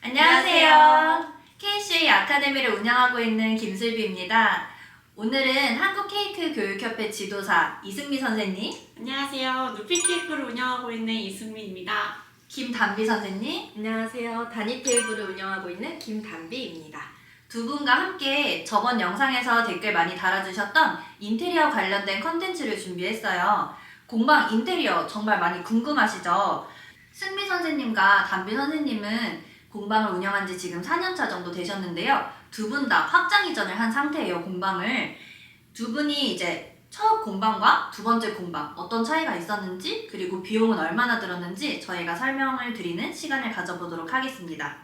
안녕하세요. KCA 아카데미를 운영하고 있는 김슬비입니다. 오늘은 한국케이크교육협회 지도사 이승미 선생님, 안녕하세요. 누피케이크를 운영하고 있는 이승미입니다. 김담비 선생님, 안녕하세요. 다니테이블을 운영하고 있는 김담비입니다. 두 분과 함께 저번 영상에서 댓글 많이 달아주셨던 인테리어 관련된 컨텐츠를 준비했어요. 공방 인테리어 정말 많이 궁금하시죠? 승미 선생님과 담비 선생님은 공방을 운영한 지 지금 4년차 정도 되셨는데요. 두 분 다 확장 이전을 한 상태예요, 공방을. 두 분이 이제 첫 공방과 두 번째 공방 어떤 차이가 있었는지, 그리고 비용은 얼마나 들었는지 저희가 설명을 드리는 시간을 가져보도록 하겠습니다.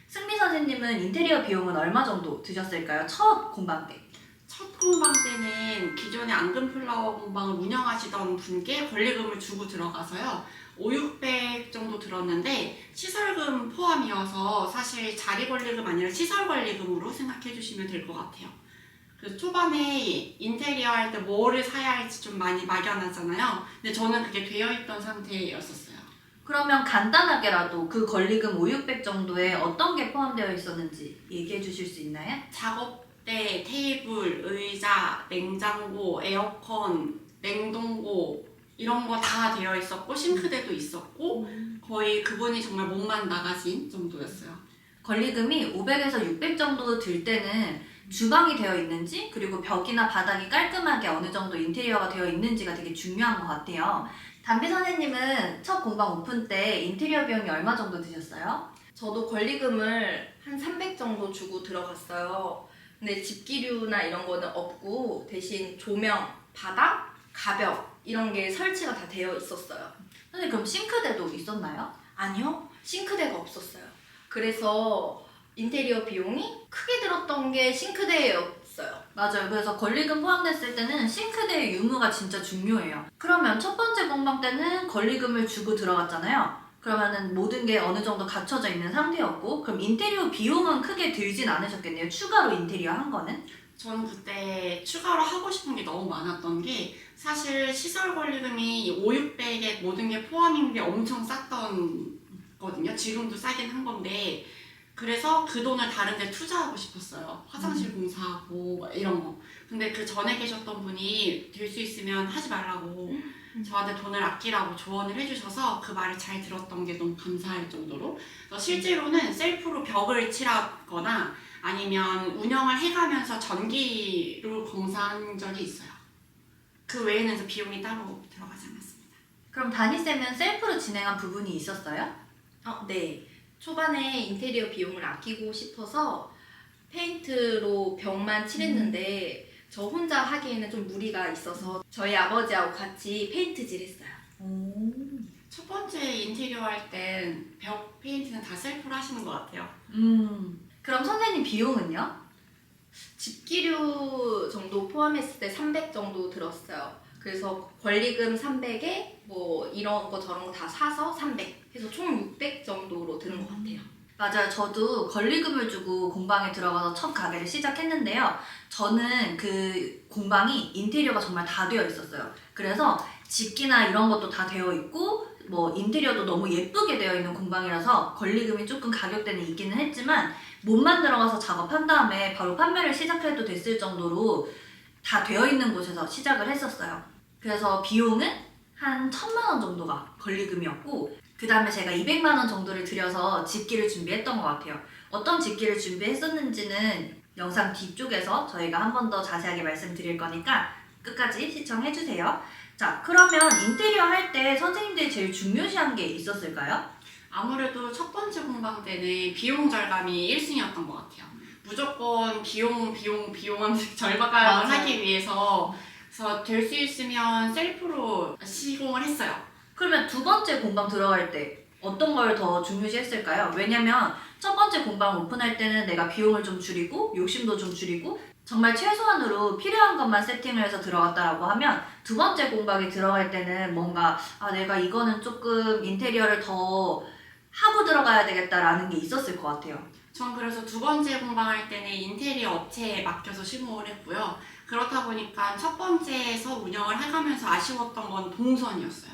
승미 선생님은 인테리어 비용은 얼마 정도 드셨을까요? 첫 공방 때. 첫 공방 때는 기존에 앙금플라워 공방을 운영하시던 분께 권리금을 주고 들어가서요. 5,600 정도 들었는데 시설금 포함이어서 사실 자리 권리금 아니라 시설 권리금으로 생각해 주시면 될 것 같아요. 그래서 초반에 인테리어 할 때 뭐를 사야 할지 좀 많이 막연하잖아요. 근데 저는 그게 되어 있던 상태였었어요. 그러면 간단하게라도 그 권리금 5,600 정도에 어떤 게 포함되어 있었는지 얘기해 주실 수 있나요? 작업대, 테이블, 의자, 냉장고, 에어컨, 냉동고 이런 거 다 되어 있었고 싱크대도 있었고 거의 그분이 정말 몸만 나가신 정도였어요. 권리금이 500에서 600 정도 들 때는 주방이 되어 있는지, 그리고 벽이나 바닥이 깔끔하게 어느 정도 인테리어가 되어 있는지가 되게 중요한 것 같아요. 담비 선생님은 첫 공방 오픈 때 인테리어 비용이 얼마 정도 드셨어요? 저도 권리금을 한 300 정도 주고 들어갔어요. 근데 집기류나 이런 거는 없고 대신 조명, 바닥, 가벽 이런 게 설치가 다 되어 있었어요. 선생님 그럼 싱크대도 있었나요? 아니요, 싱크대가 없었어요. 그래서 인테리어 비용이 크게 들었던 게 싱크대였어요. 맞아요. 그래서 권리금 포함됐을 때는 싱크대의 유무가 진짜 중요해요. 그러면 첫 번째 공방 때는 권리금을 주고 들어갔잖아요. 그러면은 모든 게 어느 정도 갖춰져 있는 상태였고, 그럼 인테리어 비용은 크게 들진 않으셨겠네요. 추가로 인테리어 한 거는? 저는 그때 추가로 하고 싶은 게 너무 많았던 게 사실 시설 권리금이 5,600에 모든 게 포함인 게 엄청 쌌던 거든요. 지금도 싸긴 한 건데 그래서 그 돈을 다른 데 투자하고 싶었어요. 화장실 공사하고 막 이런 거. 근데 그 전에 계셨던 분이 될 수 있으면 하지 말라고 저한테 돈을 아끼라고 조언을 해주셔서 그 말을 잘 들었던 게 너무 감사할 정도로. 그래서 실제로는 셀프로 벽을 칠하거나 아니면 운영을 해가면서 전기로 공사한 적이 있어요. 그 외에는 비용이 따로 들어가지 않았습니다. 그럼 다니쌤은 셀프로 진행한 부분이 있었어요? 네. 초반에 인테리어 비용을 아끼고 싶어서 페인트로 벽만 칠했는데 저 혼자 하기에는 좀 무리가 있어서 저희 아버지하고 같이 페인트질 했어요. 첫 번째 인테리어 할 땐 벽 페인트는 다 셀프로 하시는 것 같아요. 그럼 선생님 비용은요? 집기류 정도 포함했을 때 300 정도 들었어요. 그래서 권리금 300에 뭐 이런 거 저런 거 다 사서 300 해서 총 600 정도로 드는 것 같아요. 맞아요. 저도 권리금을 주고 공방에 들어가서 첫 가게를 시작했는데요. 저는 그 공방이 인테리어가 정말 다 되어 있었어요. 그래서 집기나 이런 것도 다 되어 있고 뭐 인테리어도 너무 예쁘게 되어 있는 공방이라서 권리금이 조금 가격대는 있기는 했지만 몸만 들어가서 작업한 다음에 바로 판매를 시작해도 됐을 정도로 다 되어 있는 곳에서 시작을 했었어요. 그래서 비용은 한 1,000만 원 정도가 권리금이었고, 그 다음에 제가 200만 원 정도를 들여서 집기를 준비했던 것 같아요. 어떤 집기를 준비했었는지는 영상 뒤쪽에서 저희가 한 번 더 자세하게 말씀드릴 거니까 끝까지 시청해주세요. 자, 그러면 인테리어 할 때 선생님들이 제일 중요시한 게 있었을까요? 아무래도 첫 번째 공방 때는 비용 절감이 1순위였던 것 같아요. 무조건 비용 절감을 맞아요. 하기 위해서 그래서 될 수 있으면 셀프로 시공을 했어요. 그러면 두 번째 공방 들어갈 때 어떤 걸 더 중요시했을까요? 왜냐면 첫 번째 공방 오픈할 때는 내가 비용을 좀 줄이고 욕심도 좀 줄이고 정말 최소한으로 필요한 것만 세팅을 해서 들어갔다라고 하면 두 번째 공방에 들어갈 때는 뭔가 내가 이거는 조금 인테리어를 더 하고 들어가야 되겠다라는 게 있었을 것 같아요. 전 그래서 두 번째 공방할 때는 인테리어 업체에 맡겨서 시공을 했고요. 그렇다 보니까 첫 번째에서 운영을 해가면서 아쉬웠던 건 동선이었어요.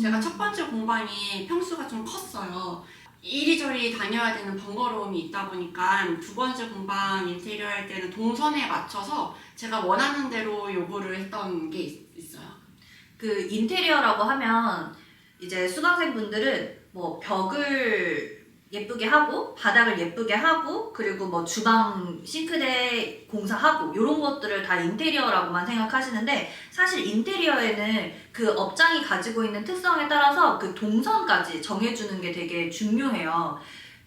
제가 첫 번째 공방이 평수가 좀 컸어요. 이리저리 다녀야 되는 번거로움이 있다 보니까 두 번째 공방 인테리어 할 때는 동선에 맞춰서 제가 원하는 대로 요구를 했던 게 있어요. 그 인테리어라고 하면 이제 수강생분들은 뭐 벽을 예쁘게 하고 바닥을 예쁘게 하고 그리고 뭐 주방 싱크대 공사하고 이런 것들을 다 인테리어라고만 생각하시는데 사실 인테리어에는 그 업장이 가지고 있는 특성에 따라서 그 동선까지 정해주는 게 되게 중요해요.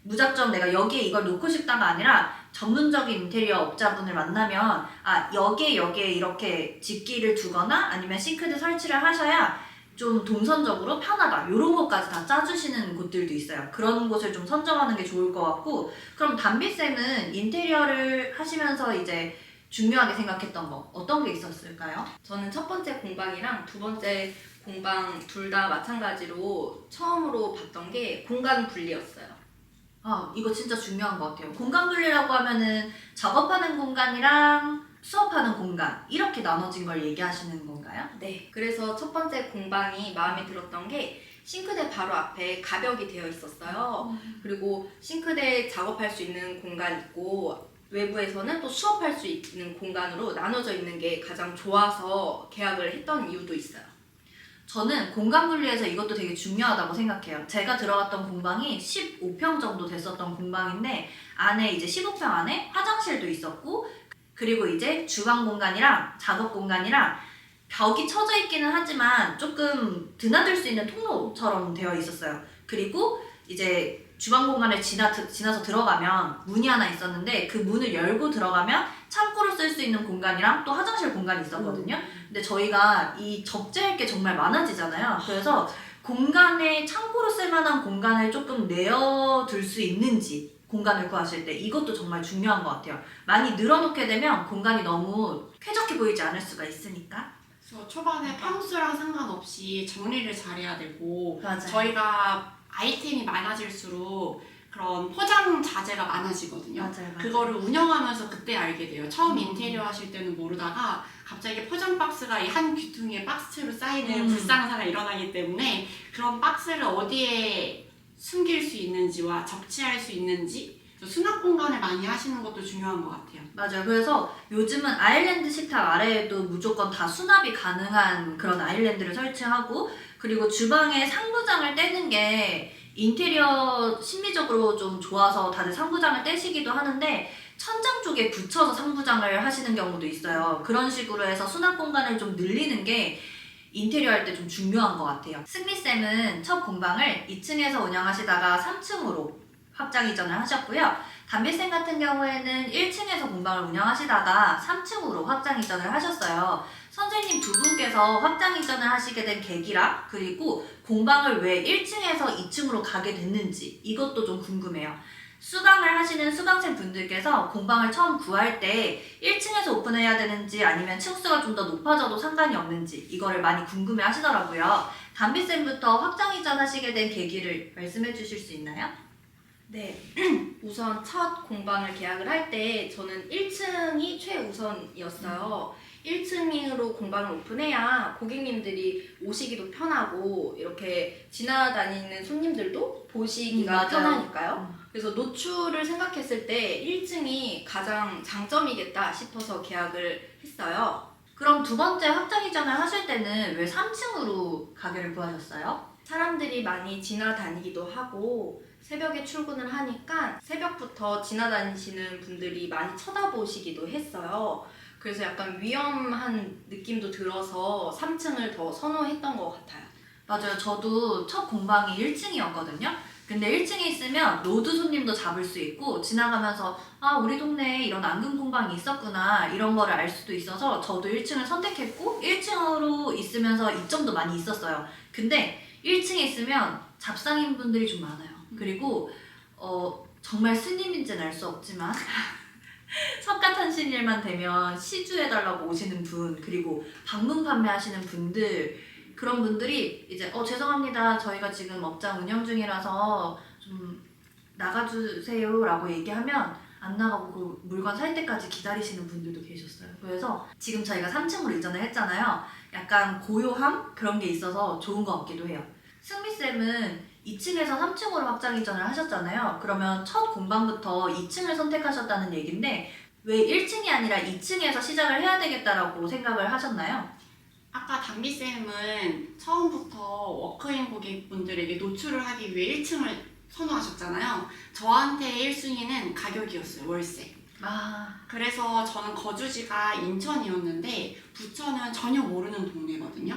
무작정 내가 여기에 이걸 놓고 싶다가 아니라 전문적인 인테리어 업자분을 만나면 여기에 이렇게 집기를 두거나 아니면 싱크대 설치를 하셔야 좀 동선적으로 편하다 이런 것까지 다 짜주시는 곳들도 있어요. 그런 곳을 좀 선정하는 게 좋을 것 같고 그럼 담비쌤은 인테리어를 하시면서 이제 중요하게 생각했던 거 어떤 게 있었을까요? 저는 첫 번째 공방이랑 두 번째 공방 둘 다 마찬가지로 처음으로 봤던 게 공간 분리였어요. 이거 진짜 중요한 것 같아요. 공간 분리라고 하면은 작업하는 공간이랑 수업하는 공간 이렇게 나눠진 걸 얘기하시는 건가요? 네. 그래서 첫 번째 공방이 마음에 들었던 게 싱크대 바로 앞에 가벽이 되어 있었어요. 그리고 싱크대 작업할 수 있는 공간 있고 외부에서는 또 수업할 수 있는 공간으로 나눠져 있는 게 가장 좋아서 계약을 했던 이유도 있어요. 저는 공간 분리에서 이것도 되게 중요하다고 생각해요. 제가 들어갔던 공방이 15평 정도 됐었던 공방인데 안에 이제 15평 안에 화장실도 있었고 그리고 이제 주방 공간이랑 작업 공간이랑 벽이 쳐져 있기는 하지만 조금 드나들 수 있는 통로처럼 되어 있었어요. 그리고 이제 주방 공간을 지나서 들어가면 문이 하나 있었는데 그 문을 열고 들어가면 창고를 쓸 수 있는 공간이랑 또 화장실 공간이 있었거든요. 근데 저희가 이 적재할 게 정말 많아지잖아요. 그래서 공간에 창고로 쓸 만한 공간을 조금 내어둘 수 있는지 공간을 구하실 때 이것도 정말 중요한 것 같아요. 많이 늘어놓게 되면 공간이 너무 쾌적해 보이지 않을 수가 있으니까. 그래서 초반에 평수랑 상관없이 정리를 잘해야 되고 맞아요. 저희가 아이템이 많아질수록 그런 포장 자재가 많아지거든요. 맞아요. 그거를 운영하면서 그때 알게 돼요. 처음 인테리어 하실 때는 모르다가 갑자기 포장 박스가 이 한 귀퉁이에 박스로 쌓이는 불상사가 일어나기 때문에 그런 박스를 어디에 숨길 수 있는지와 적치할 수 있는지 수납 공간을 많이 하시는 것도 중요한 것 같아요. 맞아요. 그래서 요즘은 아일랜드 식탁 아래에도 무조건 다 수납이 가능한 그런 아일랜드를 설치하고 그리고 주방에 상부장을 떼는 게 인테리어 심리적으로 좀 좋아서 다들 상부장을 떼시기도 하는데 천장 쪽에 붙여서 상부장을 하시는 경우도 있어요. 그런 식으로 해서 수납 공간을 좀 늘리는 게 인테리어 할 때 좀 중요한 것 같아요. 승미쌤은 첫 공방을 2층에서 운영하시다가 3층으로 확장 이전을 하셨고요. 담비쌤 같은 경우에는 1층에서 공방을 운영하시다가 3층으로 확장 이전을 하셨어요. 선생님 두 분께서 확장 이전을 하시게 된 계기랑 그리고 공방을 왜 1층에서 2층으로 가게 됐는지 이것도 좀 궁금해요. 수강을 하시는 수강생 분들께서 공방을 처음 구할 때 1층에서 오픈해야 되는지 아니면 층수가 좀 더 높아져도 상관이 없는지 이거를 많이 궁금해 하시더라고요. 담비쌤부터 확장 이전하시게 된 계기를 말씀해 주실 수 있나요? 네. 우선 첫 공방을 계약을 할 때 저는 1층이 최우선이었어요. 1층으로 공방을 오픈해야 고객님들이 오시기도 편하고 이렇게 지나다니는 손님들도 보시기가 맞아요. 편하니까요. 그래서 노출을 생각했을 때 1층이 가장 장점이겠다 싶어서 계약을 했어요. 그럼 두 번째 확장 이전을 하실 때는 왜 3층으로 가게를 구하셨어요? 사람들이 많이 지나다니기도 하고 새벽에 출근을 하니까 새벽부터 지나다니시는 분들이 많이 쳐다보시기도 했어요. 그래서 약간 위험한 느낌도 들어서 3층을 더 선호했던 것 같아요. 맞아요. 저도 첫 공방이 1층이었거든요. 근데 1층에 있으면 로드 손님도 잡을 수 있고 지나가면서 우리 동네에 이런 앙금 공방이 있었구나 이런 거를 알 수도 있어서 저도 1층을 선택했고 1층으로 있으면서 이점도 많이 있었어요. 근데 1층에 있으면 잡상인 분들이 좀 많아요. 그리고 정말 스님인지는 알 수 없지만 석가탄신일만 되면 시주해달라고 오시는 분 그리고 방문 판매하시는 분들 그런 분들이 이제 죄송합니다 저희가 지금 업장 운영 중이라서 좀 나가주세요 라고 얘기하면 안 나가고 그 물건 살 때까지 기다리시는 분들도 계셨어요. 그래서 지금 저희가 3층으로 이전을 했잖아요. 약간 고요함 그런 게 있어서 좋은 것 같기도 해요. 승미쌤은 2층에서 3층으로 확장 이전을 하셨잖아요. 그러면 첫 공방부터 2층을 선택하셨다는 얘긴데 왜 1층이 아니라 2층에서 시작을 해야 되겠다라고 생각을 하셨나요? 아까 담비쌤은 처음부터 워크인 고객분들에게 노출을 하기 위해 1층을 선호하셨잖아요. 저한테 1순위는 가격이었어요, 월세. 아, 그래서 저는 거주지가 인천이었는데 부천은 전혀 모르는 동네거든요.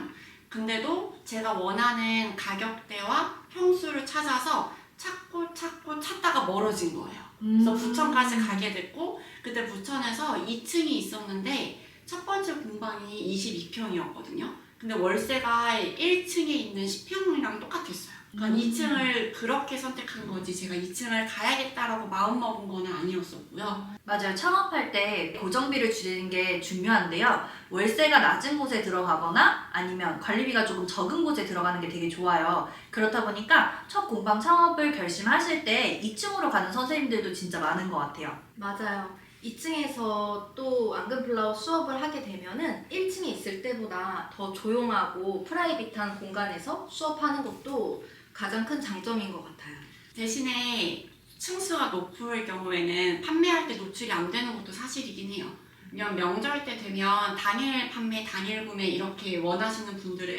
근데도 제가 원하는 가격대와 평수를 찾아서 찾고 찾다가 멀어진 거예요. 그래서 부천까지 가게 됐고, 그때 부천에서 2층이 있었는데 첫 번째 공방이 22평이었거든요. 근데 월세가 1층에 있는 10평이랑 똑같았어요. 그러니까 2층을 그렇게 선택한 거지 제가 2층을 가야겠다라고 마음먹은 건 아니었었고요. 맞아요. 창업할 때 고정비를 줄이는 게 중요한데요. 월세가 낮은 곳에 들어가거나 아니면 관리비가 조금 적은 곳에 들어가는 게 되게 좋아요. 그렇다 보니까 첫 공방 창업을 결심하실 때 2층으로 가는 선생님들도 진짜 많은 것 같아요. 맞아요. 2층에서 또 앙금플라워 수업을 하게 되면은 1층에 있을 때보다 더 조용하고 프라이빗한 공간에서 수업하는 것도 가장 큰 장점인 것 같아요. 대신에 층수가 높을 경우에는 판매할 때 노출이 안 되는 것도 사실이긴 해요. 왜냐면 명절 때 되면 당일 판매, 당일 구매 이렇게 원하시는 분들은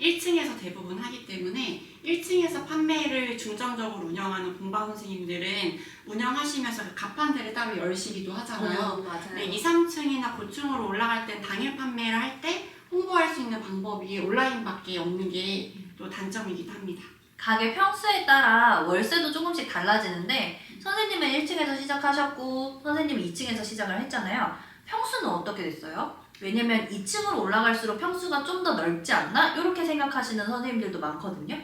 1층에서 대부분 하기 때문에 1층에서 판매를 중점적으로 운영하는 공방 선생님들은 운영하시면서 그 가판대를 따로 열시기도 하잖아요. 맞아요. 네, 2, 3층이나 고층으로 올라갈 땐 당일 판매를 할 때 홍보할 수 있는 방법이 온라인밖에 없는 게 또 단점이기도 합니다. 가게 평수에 따라 월세도 조금씩 달라지는데 선생님은 1층에서 시작하셨고 선생님은 2층에서 시작을 했잖아요. 평수는 어떻게 됐어요? 왜냐면 2층으로 올라갈수록 평수가 좀 더 넓지 않나? 이렇게 생각하시는 선생님들도 많거든요.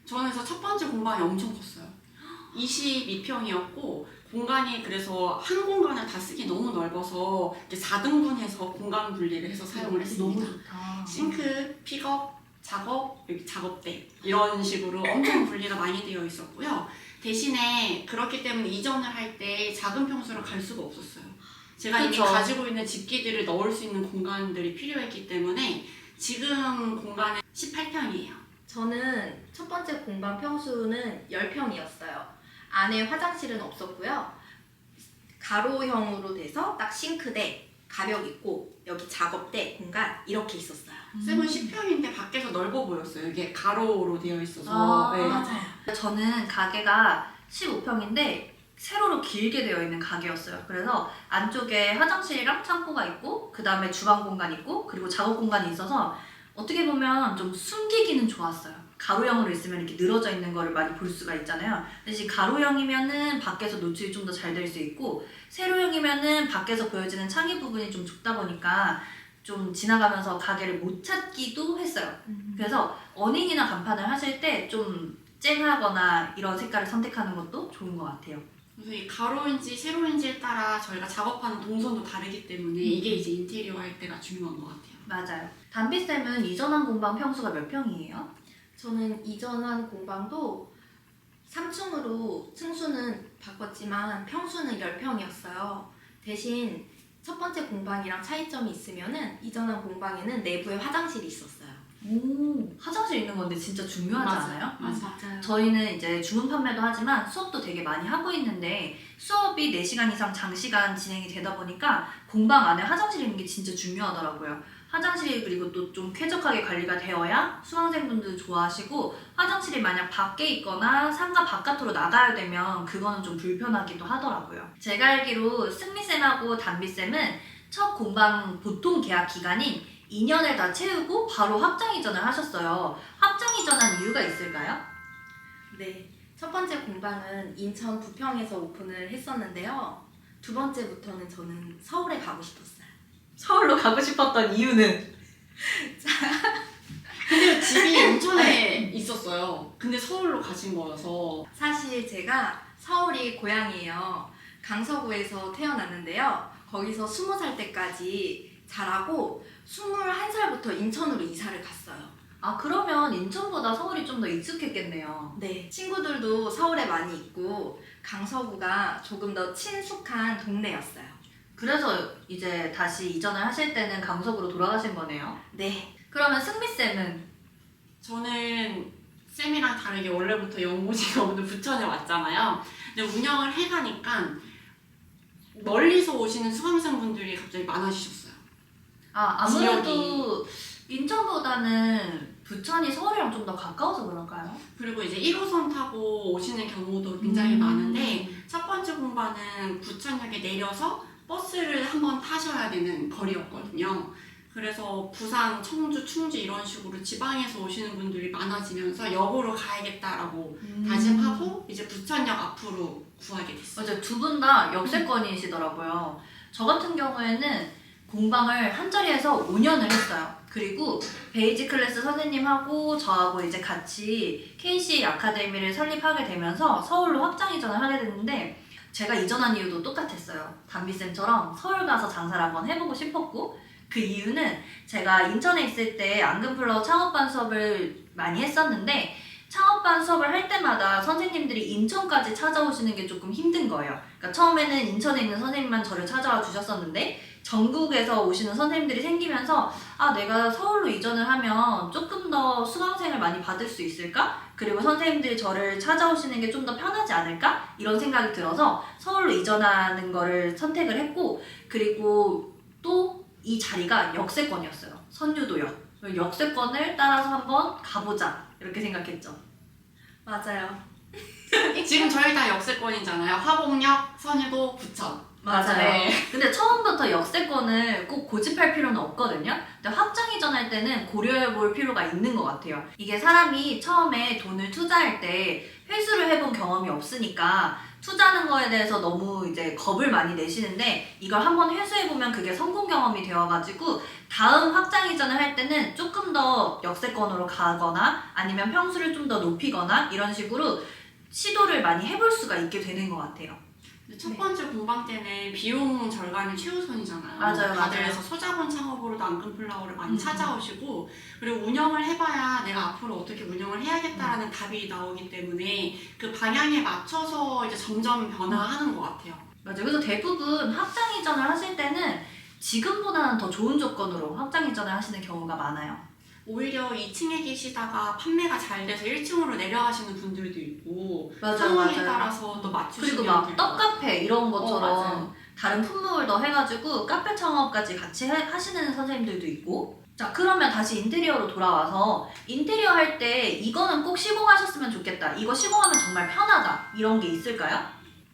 저는 그래서 첫 번째 공방이 엄청 컸어요. 22평이었고 공간이 그래서 한 공간을 다 쓰기 너무 넓어서 이렇게 4등분해서 공간 분리를 해서 사용을 했습니다. 너무 좋다. 싱크, 픽업, 작업, 여기 작업대 이런 식으로 엄청 분리가 많이 되어 있었고요. 대신에 그렇기 때문에 이전을 할 때 작은 평수로 갈 수가 없었어요. 제가 이미 그쵸. 가지고 있는 집기들을 넣을 수 있는 공간들이 필요했기 때문에 지금 공간은 18평이에요. 저는 첫 번째 공방 평수는 10평이었어요. 안에 화장실은 없었고요. 가로형으로 돼서 딱 싱크대, 가벽 있고 여기 작업대 공간 이렇게 있었어요. 쌤은 10평인데 밖에서 넓어 보였어요. 이게 가로로 되어 있어서. 아, 네. 맞아요. 저는 가게가 15평인데 세로로 길게 되어 있는 가게였어요. 그래서 안쪽에 화장실이랑 창고가 있고 그 다음에 주방 공간 있고 그리고 작업 공간이 있어서 어떻게 보면 좀 숨기기는 좋았어요. 가로형으로 있으면 이렇게 늘어져 있는 거를 많이 볼 수가 있잖아요. 대신 가로형이면은 밖에서 노출이 좀 더 잘 될 수 있고 세로형이면은 밖에서 보여지는 창의 부분이 좀 좁다 보니까 좀 지나가면서 가게를 못 찾기도 했어요. 그래서 어닝이나 간판을 하실 때 좀 쨍하거나 이런 색깔을 선택하는 것도 좋은 것 같아요. 그래서 이 가로인지 세로인지에 따라 저희가 작업하는 동선도 다르기 때문에 이게 이제 인테리어 할 때가 중요한 것 같아요. 맞아요. 담비쌤은 이전한 공방 평수가 몇 평이에요? 저는 이전한 공방도 3층으로 층수는 바꿨지만 평수는 10평이었어요. 대신 첫 번째 공방이랑 차이점이 있으면은 이전한 공방에는 내부에 화장실이 있었어요. 오, 화장실 있는 건데 진짜 중요하지 맞아요. 않아요? 맞아요. 저희는 이제 주문 판매도 하지만 수업도 되게 많이 하고 있는데 수업이 4시간 이상 장시간 진행이 되다 보니까 공방 안에 화장실이 있는 게 진짜 중요하더라고요. 화장실이 그리고 또 좀 쾌적하게 관리가 되어야 수강생분들도 좋아하시고 화장실이 만약 밖에 있거나 상가 바깥으로 나가야 되면 그거는 좀 불편하기도 하더라고요. 제가 알기로 승미쌤하고 담비쌤은 첫 공방 보통 계약 기간인 2년을 다 채우고 바로 확장 이전을 하셨어요. 확장 이전한 이유가 있을까요? 네. 첫 번째 공방은 인천 부평에서 오픈을 했었는데요. 두 번째부터는 저는 서울에 가고 싶었어요. 서울로 가고 싶었던 이유는? 근데 집이 인천에 있었어요. 근데 서울로 가신 거여서. 사실 제가 서울이 고향이에요. 강서구에서 태어났는데요. 거기서 20살 때까지 자라고 21살부터 인천으로 이사를 갔어요. 아, 그러면 인천보다 서울이 좀 더 익숙했겠네요. 네, 친구들도 서울에 많이 있고 강서구가 조금 더 친숙한 동네였어요. 그래서 이제 다시 이전을 하실 때는 강석으로 돌아가신 거네요. 네, 그러면 승미쌤은? 저는 쌤이랑 다르게 원래부터 연고지가 없는 부천에 왔잖아요. 근데 운영을 해가니까 멀리서 오시는 수강생분들이 갑자기 많아지셨어요. 아무래도 인천보다는 부천이 서울이랑 좀 더 가까워서 그럴까요? 그리고 이제 1호선 타고 오시는 경우도 굉장히 많은데 첫 번째 공반은 부천역에 내려서 버스를 한번 타셔야 되는 거리였거든요. 그래서 부산, 청주, 충주 이런 식으로 지방에서 오시는 분들이 많아지면서 역으로 가야겠다라고 다짐하고 이제 부천역 앞으로 구하게 됐어요. 맞아요. 두 분 다 역세권이시더라고요. 저 같은 경우에는 공방을 한 자리에서 5년을 했어요. 그리고 베이지 클래스 선생님하고 저하고 이제 같이 KC 아카데미를 설립하게 되면서 서울로 확장 이전을 하게 됐는데 제가 이전한 이유도 똑같았어요. 담비쌤처럼 서울 가서 장사를 한번 해보고 싶었고 그 이유는 제가 인천에 있을 때 앙금플라워 창업반 수업을 많이 했었는데 창업반 수업을 할 때마다 선생님들이 인천까지 찾아오시는 게 조금 힘든 거예요. 그러니까 처음에는 인천에 있는 선생님만 저를 찾아와 주셨었는데 전국에서 오시는 선생님들이 생기면서 내가 서울로 이전을 하면 조금 더 수강생을 많이 받을 수 있을까? 그리고 선생님들이 저를 찾아오시는 게 좀 더 편하지 않을까? 이런 생각이 들어서 서울로 이전하는 거를 선택을 했고 그리고 또 이 자리가 역세권이었어요. 선유도역. 역세권을 따라서 한번 가보자 이렇게 생각했죠. 맞아요. 지금 저희 다 역세권이잖아요. 화곡역, 선유도, 부천. 맞아요. 네. 근데 처음부터 역세권을 꼭 고집할 필요는 없거든요. 근데 확장 이전할 때는 고려해 볼 필요가 있는 것 같아요. 이게 사람이 처음에 돈을 투자할 때 회수를 해본 경험이 없으니까 투자하는 거에 대해서 너무 이제 겁을 많이 내시는데 이걸 한번 회수해보면 그게 성공 경험이 되어가지고 다음 확장 이전을 할 때는 조금 더 역세권으로 가거나 아니면 평수를 좀 더 높이거나 이런 식으로 시도를 많이 해볼 수가 있게 되는 것 같아요. 첫 번째 공방 때는 비용 절감이 최우선이잖아요. 맞아요, 다들 맞아요. 소자본 창업으로도 앙금플라워를 많이 찾아오시고 그리고 운영을 해봐야 내가 앞으로 어떻게 운영을 해야겠다라는 답이 나오기 때문에 그 방향에 맞춰서 이제 점점 변화하는 것 같아요. 맞아요. 그래서 대부분 확장 이전을 하실 때는 지금보다는 더 좋은 조건으로 확장 이전을 하시는 경우가 많아요. 오히려 2층에 계시다가 판매가 잘 돼서 1층으로 내려가시는 분들도 있고 맞아요, 상황에 맞아요. 따라서 또 맞추시면 그리고 막 될것 같아요. 떡카페 이런 것처럼 맞아요. 다른 품목을 더 해가지고 카페 창업까지 같이 하시는 선생님들도 있고. 자, 그러면 다시 인테리어로 돌아와서 인테리어 할 때 이거는 꼭 시공하셨으면 좋겠다, 이거 시공하면 정말 편하다, 이런 게 있을까요?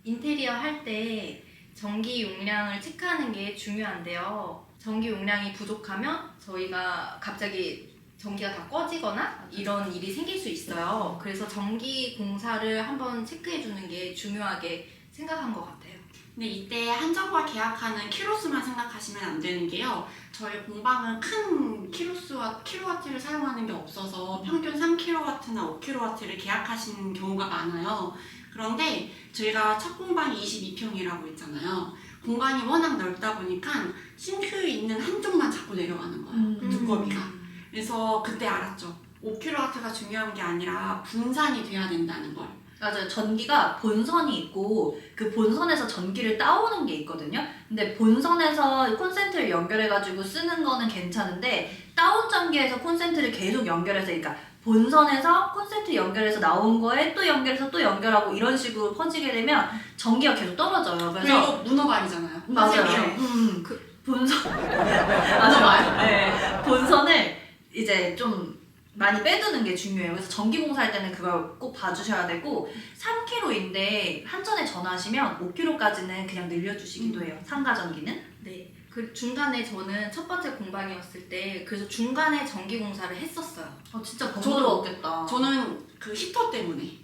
인테리어 할 때 전기 용량을 체크하는 게 중요한데요. 전기 용량이 부족하면 저희가 갑자기 전기가 다 꺼지거나 이런 일이 생길 수 있어요. 그래서 전기 공사를 한번 체크해 주는 게 중요하게 생각한 것 같아요. 근데 이때 한정과 계약하는 키로수만 생각하시면 안 되는 게요. 저희 공방은 큰 키로수와 킬로와트를 사용하는 게 없어서 평균 3kW나 5kW를 계약하시는 경우가 많아요. 그런데 저희가 첫 공방이 22평이라고 했잖아요. 공간이 워낙 넓다 보니까 싱크 있는 한쪽만 자꾸 내려가는 거예요. 두꺼비가. 그래서 그때 알았죠. 5kW가 중요한 게 아니라 분산이 돼야 된다는 걸. 맞아요. 전기가 본선이 있고 그 본선에서 전기를 따오는 게 있거든요. 근데 본선에서 콘센트를 연결해가지고 쓰는 거는 괜찮은데 따온 전기에서 콘센트를 계속 연결해서, 그러니까 본선에서 콘센트 연결해서 나온 거에 또 연결해서 또 연결하고 이런 식으로 퍼지게 되면 전기가 계속 떨어져요. 그래서 그리고 문어발이잖아요. 맞아요. 화재비용. 그 본선 맞아요. 네. 본선을 이제 좀 많이 빼두는 게 중요해요. 그래서 전기 공사할 때는 그걸 꼭 봐주셔야 되고 3kg인데 한전에 전화하시면 5kg까지는 그냥 늘려주시기도 해요. 상가 전기는. 네. 그 중간에 저는 첫 번째 공방이었을 때 그래서 중간에 전기 공사를 했었어요. 진짜 저도- 번거로웠겠다. 저는 그 히터 때문에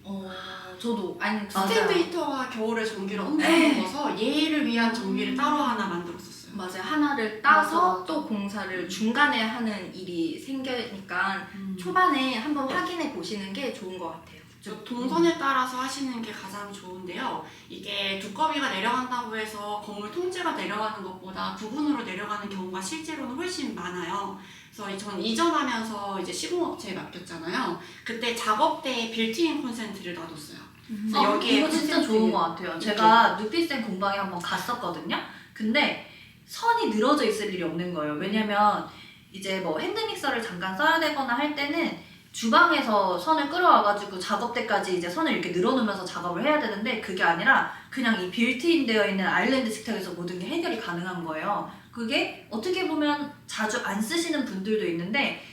저도 아니 맞아요. 스탠드 히터가 겨울에 전기를 엄청 네. 먹어서 얘를 위한 전기를 따로 하나 만들었었어요. 맞아요. 하나를 따서 맞아. 또 공사를 중간에 하는 일이 생기니까 초반에 한번 확인해 보시는 게 좋은 것 같아요. 동선에 따라서 하시는 게 가장 좋은데요. 이게 두꺼비가 내려간다고 해서 건물 통째가 내려가는 것보다 부분으로 내려가는 경우가 실제로는 훨씬 많아요. 그래서 전 이전하면서 이제 시공업체에 맡겼잖아요. 그때 작업대에 빌트인 콘센트를 놔뒀어요. 그래서 여기에 이거 진짜 콘센트 좋은 것 같아요. 제가 누피쌤 공방에 한번 갔었거든요. 근데 선이 늘어져 있을 일이 없는 거예요. 왜냐면 이제 뭐 핸드믹서를 잠깐 써야 되거나 할 때는 주방에서 선을 끌어와가지고 작업대까지 이제 선을 이렇게 늘어놓으면서 작업을 해야 되는데 그게 아니라 그냥 이 빌트인 되어 있는 아일랜드 식탁에서 모든 게 해결이 가능한 거예요. 그게 어떻게 보면 자주 안 쓰시는 분들도 있는데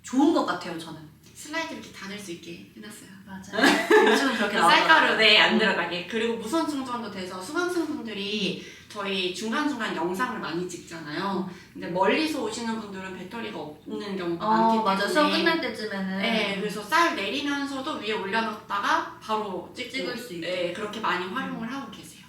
좋은 것 같아요, 저는. 슬라이드 이렇게 닫을 수 있게 해놨어요. 맞아요. 요즘은 그렇게 나오더라고요. 쌀가루 네, 안 들어가게. 그리고 무선 충전도 돼서 수강생분들이 저희 중간중간 영상을 많이 찍잖아요. 근데 멀리서 오시는 분들은 배터리가 없는 경우가 많기 때문에 맞아. 수업 끝날 때쯤에는 네, 그래서 쌀 내리면서도 위에 올려놨다가 바로 찍을 수 있게. 네, 그렇게 많이 활용을 하고 계세요.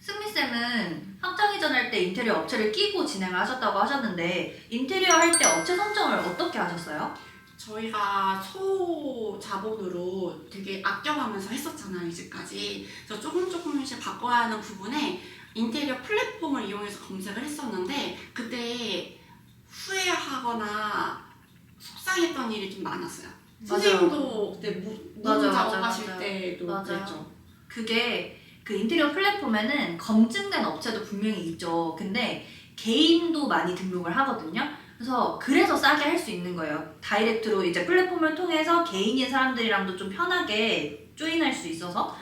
승미쌤은 확장 이전할 때 인테리어 업체를 끼고 진행을 하셨다고 하셨는데 인테리어 할 때 업체 선정을 어떻게 하셨어요? 저희가 소자본으로 되게 아껴가면서 했었잖아요, 이제까지. 그래서 조금씩 바꿔야 하는 부분에 인테리어 플랫폼을 이용해서 검색을 했었는데 그때 후회하거나 속상했던 일이 좀 많았어요. 맞아요. 선생님도 그때 맞아요, 작업하실 맞아요. 때도 맞아요. 그랬죠. 그게 그 인테리어 플랫폼에는 검증된 업체도 분명히 있죠. 근데 개인도 많이 등록을 하거든요. 그래서 싸게 할 수 있는 거예요. 다이렉트로 이제 플랫폼을 통해서 개인인 사람들이랑도 좀 편하게 조인할 수 있어서.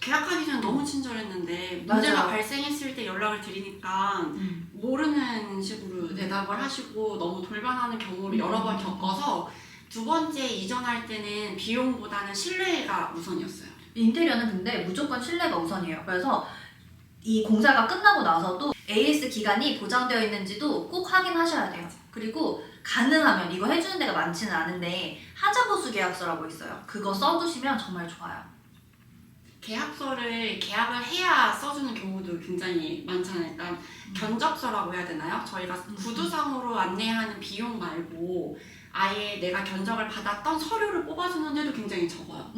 계약하기 전에 너무 친절했는데 문제가 맞아요. 발생했을 때 연락을 드리니까 모르는 식으로 대답을 하시고 너무 돌변하는 경우를 여러 번 겪어서 두 번째 이전할 때는 비용보다는 신뢰가 우선이었어요. 인테리어는 근데 무조건 신뢰가 우선이에요. 그래서 이 공사가 끝나고 나서도 AS 기간이 보장되어 있는지도 꼭 확인하셔야 돼요. 그리고 가능하면 이거 해주는 데가 많지는 않은데 하자보수 계약서라고 있어요. 그거 써두시면 정말 좋아요. 계약서를 계약을 해야 써주는 경우도 굉장히 많잖아요. 그러니까 견적서라고 해야 되나요? 저희가 구두상으로 안내하는 비용 말고 아예 내가 견적을 받았던 서류를 뽑아주는데도 굉장히 적어요.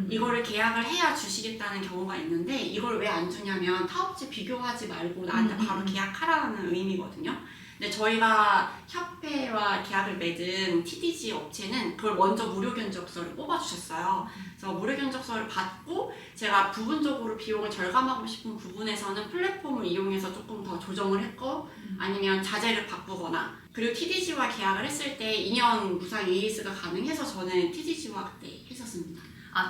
이거를 계약을 해야 주시겠다는 경우가 있는데 이걸 왜 안 주냐면 타업체 비교하지 말고 나한테 바로 계약하라는 의미거든요. 근데 저희가 협회와 계약을 맺은 TDG 업체는 그걸 먼저 무료 견적서를 뽑아주셨어요. 그래서 무료 견적서를 받고 제가 부분적으로 비용을 절감하고 싶은 부분에서는 플랫폼을 이용해서 조금 더 조정을 했고 아니면 자재를 바꾸거나 그리고 TDG와 계약을 했을 때 2년 무상 AS가 가능해서 저는 TDG와 그때 했었습니다.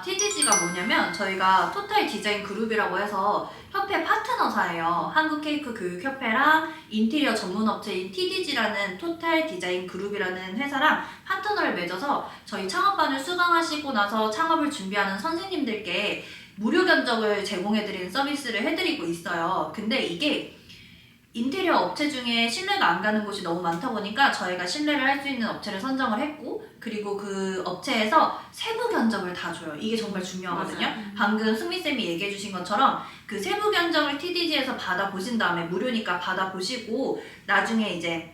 TDG가 뭐냐면 저희가 토탈 디자인 그룹이라고 해서 협회 파트너사예요. 한국 케이크 교육협회랑 인테리어 전문업체인 TDG라는 토탈 디자인 그룹이라는 회사랑 파트너를 맺어서 저희 창업반을 수강하시고 나서 창업을 준비하는 선생님들께 무료 견적을 제공해드리는 서비스를 해드리고 있어요. 근데 이게 인테리어 업체 중에 신뢰가 안 가는 곳이 너무 많다 보니까 저희가 신뢰를 할 수 있는 업체를 선정을 했고 그리고 그 업체에서 세부 견적을 다 줘요. 이게 정말 중요하거든요. 맞아요. 방금 승미쌤이 얘기해 주신 것처럼 그 세부 견적을 TDG에서 받아보신 다음에 무료니까 받아보시고 나중에 이제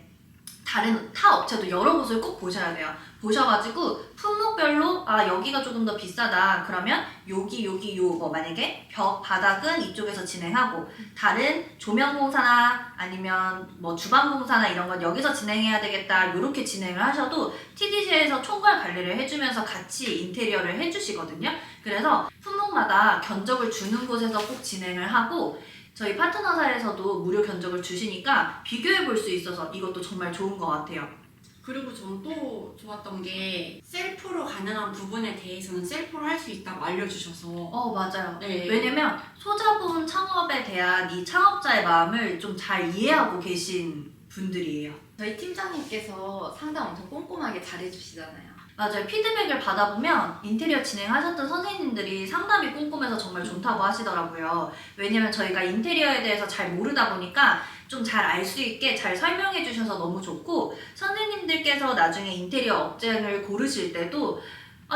다른 타 업체도 여러 곳을 꼭 보셔야 돼요. 보셔가지고 품목별로 여기가 조금 더 비싸다 그러면 여기 뭐 만약에 벽 바닥은 이쪽에서 진행하고 다른 조명 공사나 아니면 뭐 주방 공사나 이런 건 여기서 진행해야 되겠다 이렇게 진행을 하셔도 TDG에서 총괄 관리를 해주면서 같이 인테리어를 해주시거든요. 그래서 품목마다 견적을 주는 곳에서 꼭 진행을 하고 저희 파트너사에서도 무료 견적을 주시니까 비교해 볼 수 있어서 이것도 정말 좋은 것 같아요. 그리고 저는 또 좋았던 게 셀프로 가능한 부분에 대해서는 셀프로 할 수 있다고 알려주셔서 맞아요. 네. 왜냐면 소자본 창업에 대한 이 창업자의 마음을 좀 잘 이해하고 계신 분들이에요. 저희 팀장님께서 상담 엄청 꼼꼼하게 잘해주시잖아요. 맞아요. 피드백을 받아보면 인테리어 진행하셨던 선생님들이 상담이 꼼꼼해서 정말 좋다고 하시더라고요. 왜냐면 저희가 인테리어에 대해서 잘 모르다 보니까 좀 잘 알 수 있게 잘 설명해 주셔서 너무 좋고 선생님들께서 나중에 인테리어 업장을 고르실 때도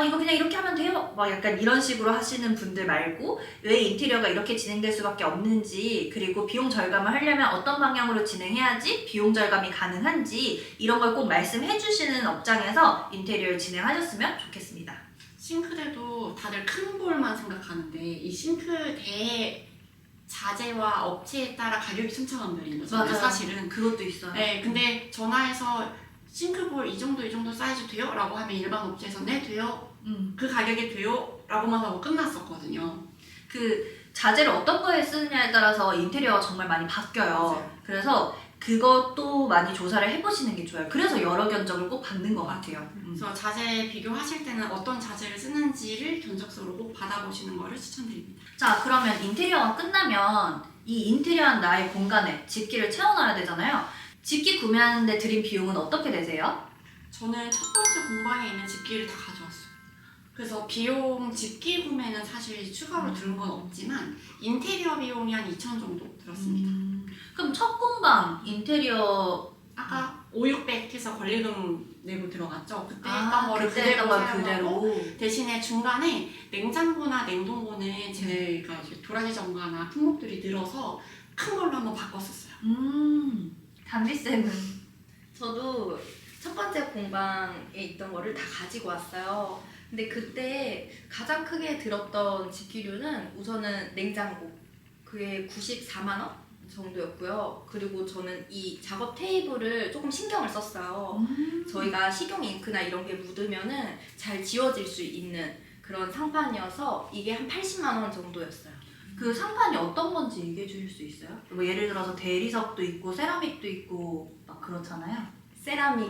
이거 그냥 이렇게 하면 돼요? 막 약간 이런 식으로 하시는 분들 말고 왜 인테리어가 이렇게 진행될 수밖에 없는지 그리고 비용 절감을 하려면 어떤 방향으로 진행해야지 비용 절감이 가능한지 이런 걸 꼭 말씀해 주시는 업장에서 인테리어를 진행하셨으면 좋겠습니다. 싱크대도 다들 큰 볼만 생각하는데 이 싱크대 자재와 업체에 따라 가격이 천차만별인 거잖아요. 사실은. 그것도 있어요. 네, 근데 전화해서 싱크볼 이 정도 사이즈 돼요? 라고 하면 일반 업체에서 네 돼요. 그 가격에 돼요? 라고만 하고 끝났었거든요. 그 자재를 어떤 거에 쓰느냐에 따라서 인테리어가 정말 많이 바뀌어요. 맞아요. 그래서 그것도 많이 조사를 해보시는 게 좋아요. 그래서 여러 견적을 꼭 받는 것 같아요. 그래서 자재 비교하실 때는 어떤 자재를 쓰는지를 견적서로 꼭 받아보시는 거를 추천드립니다. 자, 그러면 인테리어가 끝나면 이 인테리어한 나의 공간에 집기를 채워넣어야 되잖아요. 집기 구매하는데 들인 비용은 어떻게 되세요? 저는 첫 번째 공방에 있는 집기를 다 가져왔어요. 그래서 비용 집기 구매는 사실 추가로 들은 건 없지만 인테리어 비용이 한 2,000 정도 들었습니다. 그럼 첫 공방 인테리어 아까 5, 600 해서 권리금 내고 들어갔죠. 그때 했던 거를 그때 그대로 했던 걸 사용하고 그대로. 대신에 중간에 냉장고나 냉동고는 제가 이제 도라지 정가나 품목들이 늘어서 큰 걸로 한번 바꿨었어요. 담비쌤은? 저도 첫 번째 공방에 있던 거를 다 가지고 왔어요. 근데 그때 가장 크게 들었던 집기료는 우선은 냉장고. 그게 94만 원 정도였고요. 그리고 저는 이 작업 테이블을 조금 신경을 썼어요. 저희가 식용 잉크나 이런 게 묻으면은 잘 지워질 수 있는 그런 상판이어서 이게 한 80만 원 정도였어요. 그 상판이 어떤 건지 얘기해 주실 수 있어요? 뭐 예를 들어서 대리석도 있고 세라믹도 있고 막 그렇잖아요. 세라믹.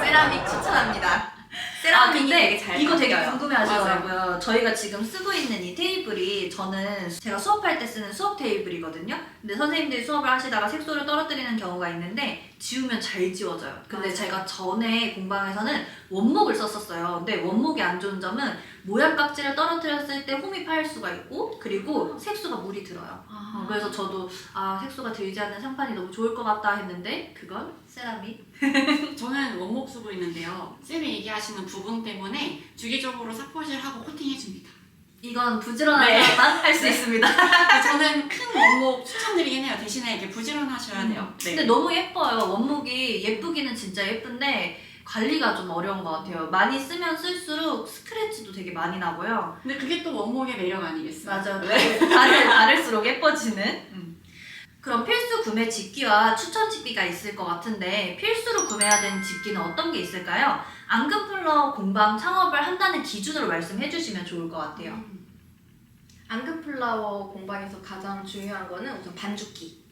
세라믹 추천합니다. 세라믹이 근데 되게 잘 이거 되게 바뀌어요. 궁금해 하시더라고요. 저희가 지금 쓰고 있는 이 테이블이 저는 제가 수업할 때 쓰는 수업 테이블이거든요. 근데 선생님들이 수업을 하시다가 색소를 떨어뜨리는 경우가 있는데 지우면 잘 지워져요. 근데 맞아요. 제가 전에 공방에서는 원목을 썼었어요. 근데 원목이 안 좋은 점은 모양 깍지를 떨어뜨렸을 때 홈이 파일 수가 있고 그리고 색소가 물이 들어요. 그래서 저도 색소가 들지 않는 상판이 너무 좋을 것 같다 했는데 그건 세라믹. 저는 원목 쓰고 있는데요. 쌤이 얘기하시는 부분 때문에 주기적으로 사포질하고 코팅해줍니다. 이건 부지런한 네. 사람만 할 수 있습니다. 저는 큰 원목 추천드리긴 해요. 대신에 이렇게 부지런하셔야 돼요. 근데 너무 예뻐요. 원목이 예쁘기는 진짜 예쁜데 관리가 좀 어려운 것 같아요. 많이 쓰면 쓸수록 스크래치도 되게 많이 나고요. 근데 그게 또 원목의 매력 아니겠어요? 맞아요. 네. 다를수록 예뻐지는. 그럼 필수 구매 집기와 추천 집기가 있을 것 같은데 필수로 구매해야 되는 집기는 어떤 게 있을까요? 앙금플러 공방 창업을 한다는 기준으로 말씀해 주시면 좋을 것 같아요. 앙금플라워 공방에서 가장 중요한 거는 우선 반죽기.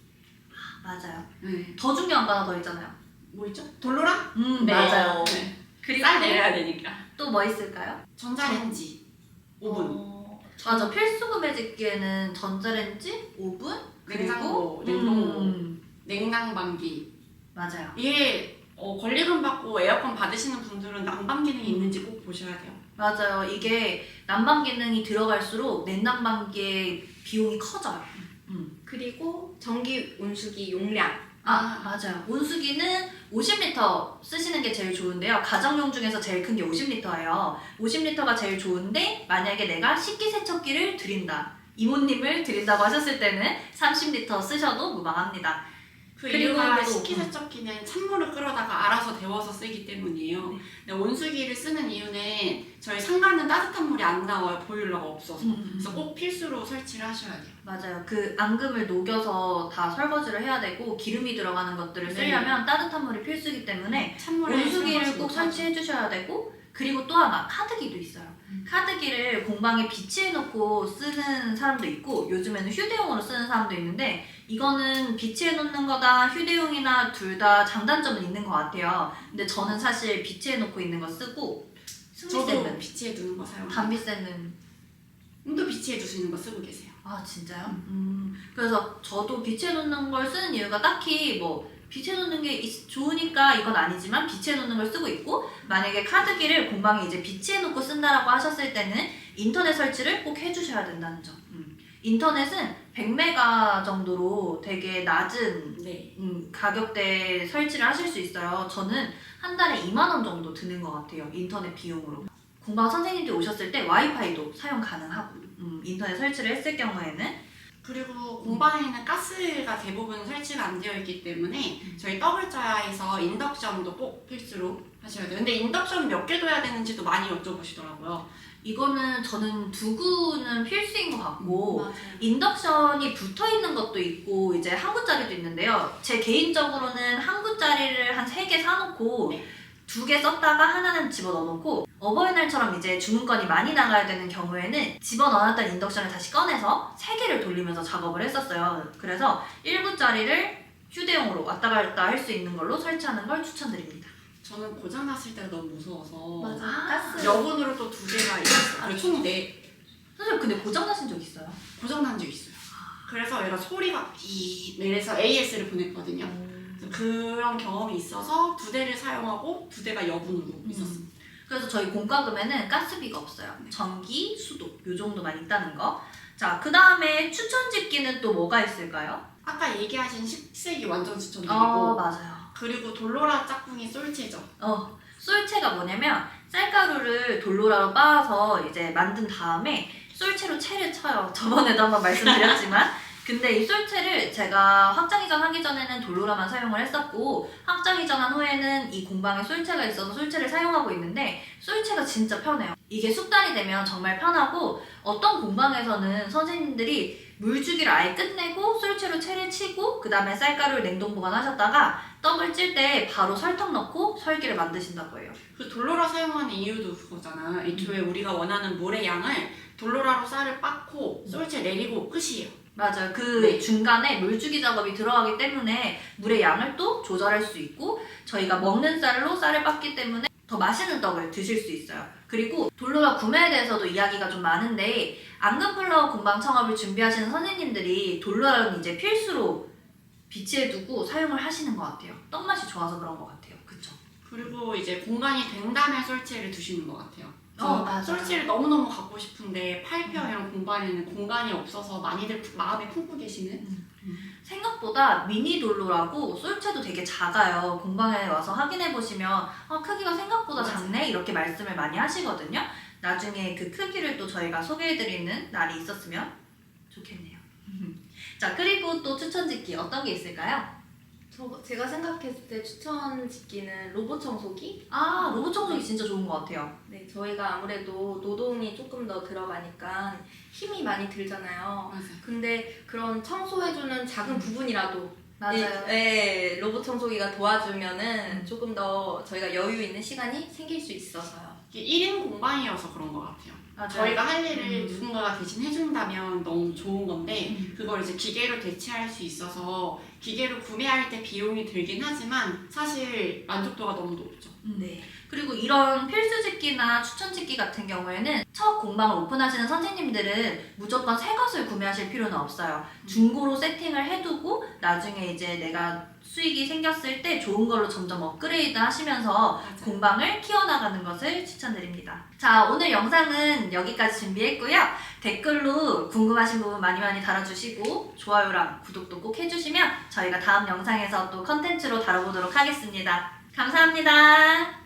맞아요. 네. 더 중요한 거 하나 더 있잖아요. 뭐 있죠? 돌로라? 맞아요. 네. 그리고 쌀 내려야 되니까. 또 뭐 있을까요? 전자레인지, 오븐, 맞아. 필수 구매 집기에는 전자레인지, 오븐, 냉장고, 그리고 냉동고, 냉난방기. 맞아요. 이게 권리금 받고 에어컨 받으시는 분들은 난방 기능이 있는지 꼭 보셔야 돼요. 맞아요. 이게 난방 기능이 들어갈수록 냉난방기의 비용이 커져요. 그리고 전기 온수기 용량. 맞아요. 온수기는 50리터 쓰시는 게 제일 좋은데요. 가정용 중에서 제일 큰 게 50리터예요. 50리터가 제일 좋은데 만약에 내가 식기세척기를 드린다. 이모님을 드린다고 하셨을 때는 30리터 쓰셔도 무방합니다. 그리고 그리고 또- 식기세척기는 찬물을 끌어다가 알아서 데워서 쓰기 때문이에요. 네. 근데 온수기를 쓰는 이유는 저희 상가는 따뜻한 물이 안 나와요. 보일러가 없어서. 그래서 꼭 필수로 설치를 하셔야 돼요. 맞아요. 그 앙금을 녹여서 다 설거지를 해야 되고 기름이 들어가는 것들을 네. 쓰려면 따뜻한 물이 필수이기 때문에 찬물에 온수기를 설거지 꼭 못하죠. 설치해 주셔야 되고 그리고 또 하나 카드기도 있어요. 카드기를 공방에 비치해 놓고 쓰는 사람도 있고 요즘에는 휴대용으로 쓰는 사람도 있는데 이거는 비치해 놓는 거다 휴대용이나 둘 다 장단점은 있는 것 같아요. 근데 저는 사실 비치해 놓고 있는 거 쓰고 저도 승리쌤은 비치해 두는 거 사용해요. 담비쌤은 또 비치해 두시는 거 쓰고 계세요. 진짜요? 그래서 저도 비치해 놓는 걸 쓰는 이유가 딱히 뭐 비치해 놓는 게 좋으니까 이건 아니지만 비치해 놓는 걸 쓰고 있고 만약에 카드기를 공방에 이제 비치해 놓고 쓴다라고 하셨을 때는 인터넷 설치를 꼭 해주셔야 된다는 점. 인터넷은 100메가 정도로 되게 낮은 네. 가격대에 설치를 하실 수 있어요. 저는 한 달에 2만 원 정도 드는 것 같아요. 인터넷 비용으로. 공방 선생님들이 오셨을 때 와이파이도 사용 가능하고 인터넷 설치를 했을 경우에는 그리고 공방에는 가스가 대부분 설치가 안 되어 있기 때문에 저희 더블자야에서 인덕션도 꼭 필수로 하셔야 돼요. 근데 인덕션 몇 개 둬야 되는지도 많이 여쭤보시더라고요. 이거는 저는 두구는 필수인 것 같고 맞아요. 인덕션이 붙어있는 것도 있고 이제 한 구짜리도 있는데요. 제 개인적으로는 한 구짜리를 한 3개 사놓고 네. 2개 썼다가 하나는 집어넣어놓고 어버이날처럼 이제 주문건이 많이 나가야 되는 경우에는 집어넣었던 인덕션을 다시 꺼내서 3개를 돌리면서 작업을 했었어요. 그래서 1구짜리를 휴대용으로 왔다 갔다 할 수 있는 걸로 설치하는 걸 추천드립니다. 저는 고장 났을 때가 너무 무서워서 맞아. 아, 가스. 여분으로 또 2개가 있었어요. 그래서 총 4. 선생님 근데 고장 나신 적 있어요? 고장 난 적 있어요. 그래서 얘가 소리가 삐 이래서 AS를 보냈거든요. 그래서 그런 경험이 있어서 2대를 사용하고 2대가 여분으로 있었어요. 그래서 저희 공과금에는 가스비가 없어요. 전기, 수도 요 정도만 있다는 거. 자, 그 다음에 추천 집기는 또 뭐가 있을까요? 아까 얘기하신 10세기 완전 추천드리고 맞아요. 그리고 돌로라 짝꿍이 솔체죠. 솔체가 뭐냐면 쌀가루를 돌로라로 빻아서 이제 만든 다음에 솔체로 채를 쳐요. 저번에도 한번 말씀드렸지만 근데 이 솔체를 제가 확장 이전하기 전에는 돌로라만 사용을 했었고 확장 이전한 후에는 이 공방에 솔체가 있어서 솔체를 사용하고 있는데 솔체가 진짜 편해요. 이게 숙달이 되면 정말 편하고 어떤 공방에서는 선생님들이 물주기를 아예 끝내고 솔체로 채를 치고 그 다음에 쌀가루를 냉동 보관하셨다가 떡을 찔 때 바로 설탕 넣고 설기를 만드신다고 해요. 그 돌로라 사용하는 이유도 그거잖아. 애초에 우리가 원하는 물의 양을 돌로라로 쌀을 빻고 솔체 내리고 끝이에요. 맞아요. 그 네. 중간에 물주기 작업이 들어가기 때문에 물의 양을 또 조절할 수 있고 저희가 먹는 쌀로 쌀을 빻기 때문에 더 맛있는 떡을 드실 수 있어요. 그리고 돌로라 구매에 대해서도 이야기가 좀 많은데 앙금플라워 공방 창업을 준비하시는 선생님들이 돌로라는 이제 필수로 비치해 두고 사용을 하시는 것 같아요. 떡맛이 좋아서 그런 것 같아요. 그쵸? 그리고 이제 공간이 된다면 솔체를 두시는 것 같아요. 맞아요. 솔체를 너무너무 갖고 싶은데 8평이랑 공방에는 공간이 없어서 많이들 마음에 품고 계시는 생각보다 미니 돌로라고 솔체도 되게 작아요. 공방에 와서 확인해 보시면 크기가 생각보다 맞아요. 작네 이렇게 말씀을 많이 하시거든요. 나중에 그 크기를 또 저희가 소개해드리는 날이 있었으면 좋겠네요. 자, 그리고 또 추천 짓기 어떤 게 있을까요? 제가 생각했을 때 추천 짓기는 로봇 청소기? 로봇 청소기 진짜 좋은 것 같아요. 네, 저희가 아무래도 노동이 조금 더 들어가니까 힘이 많이 들잖아요. 맞아요. 근데 그런 청소해주는 작은 부분이라도 맞아요. 네, 로봇 청소기가 도와주면은 조금 더 저희가 여유 있는 시간이 생길 수 있어서요. 이게 1인 공방이어서 그런 것 같아요. 맞아요. 저희가 할 일을 누군가가 대신 해준다면 너무 좋은 건데 그걸 이제 기계로 대체할 수 있어서 기계로 구매할 때 비용이 들긴 하지만 사실 만족도가 너무 높죠. 네. 그리고 이런 필수 짓기나 추천 짓기 같은 경우에는 첫 공방을 오픈하시는 선생님들은 무조건 새 것을 구매하실 필요는 없어요. 중고로 세팅을 해두고 나중에 이제 내가 수익이 생겼을 때 좋은 걸로 점점 업그레이드 하시면서 공방을 키워나가는 것을 추천드립니다. 자, 오늘 영상은 여기까지 준비했고요. 댓글로 궁금하신 부분 많이 달아주시고 좋아요랑 구독도 꼭 해주시면 저희가 다음 영상에서 또 컨텐츠로 다뤄보도록 하겠습니다. 감사합니다.